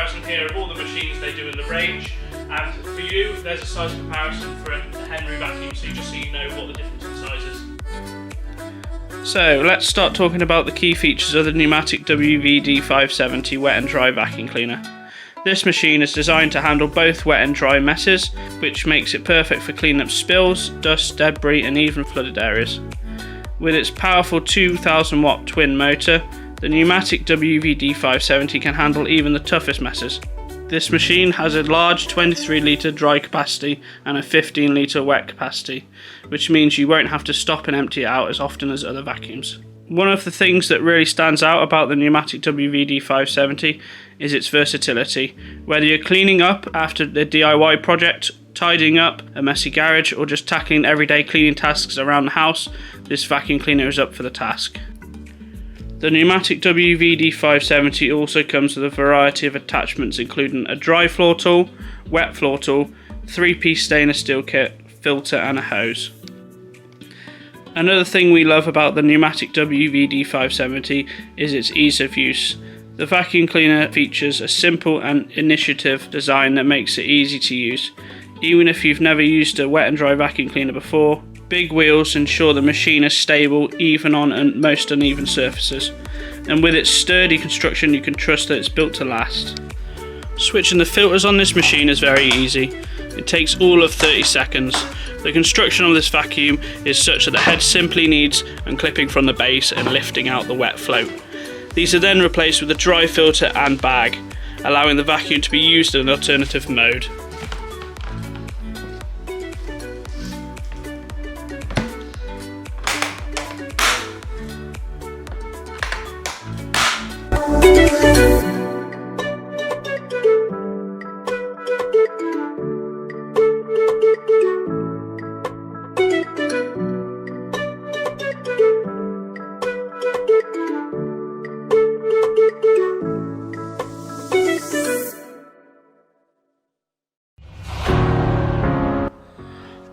comparison here of all the machines they do in the range, and for you there's a size comparison for a Henry vacuum, so you know what the difference in size is. So let's start talking about the key features of the Numatic WVD570 wet and dry vacuum cleaner. This machine is designed to handle both wet and dry messes, which makes it perfect for cleaning up spills, dust, debris and even flooded areas. With its powerful 2000 watt twin motor, the Numatic WVD570 can handle even the toughest messes. This machine has a large 23 litre dry capacity and a 15 litre wet capacity, which means you won't have to stop and empty it out as often as other vacuums. One of the things that really stands out about the Numatic WVD570 is its versatility. Whether you're cleaning up after the DIY project, tidying up a messy garage, or just tackling everyday cleaning tasks around the house, this vacuum cleaner is up for the task. The Numatic WVD570 also comes with a variety of attachments including a dry floor tool, wet floor tool, 3-piece stainless steel kit, filter and a hose. Another thing we love about the Numatic WVD570 is its ease of use. The vacuum cleaner features a simple and intuitive design that makes it easy to use. Even if you've never used a wet and dry vacuum cleaner before, big wheels ensure the machine is stable even on most uneven surfaces, and with its sturdy construction you can trust that it's built to last. Switching the filters on this machine is very easy. It takes all of 30 seconds. The construction of this vacuum is such that the head simply needs unclipping from the base and lifting out the wet float. These are then replaced with a dry filter and bag, allowing the vacuum to be used in an alternative mode.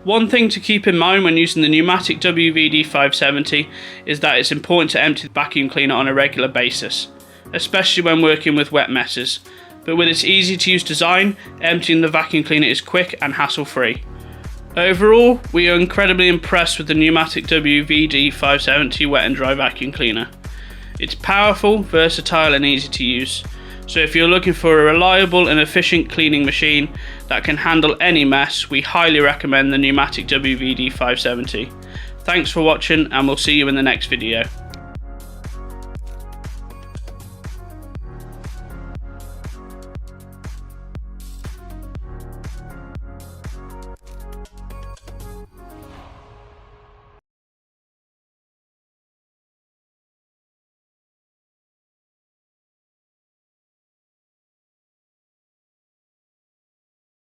One thing to keep in mind when using the Numatic WVD570 is that it's important to empty the vacuum cleaner on a regular basis, especially when working with wet messes. But with its easy to use design, emptying the vacuum cleaner is quick and hassle-free. Overall, we are incredibly impressed with the Numatic WVD570 wet and dry vacuum cleaner. It's powerful, versatile and easy to use. So if you're looking for a reliable and efficient cleaning machine that can handle any mess, we highly recommend the Numatic WVD570. Thanks for watching and we'll see you in the next video.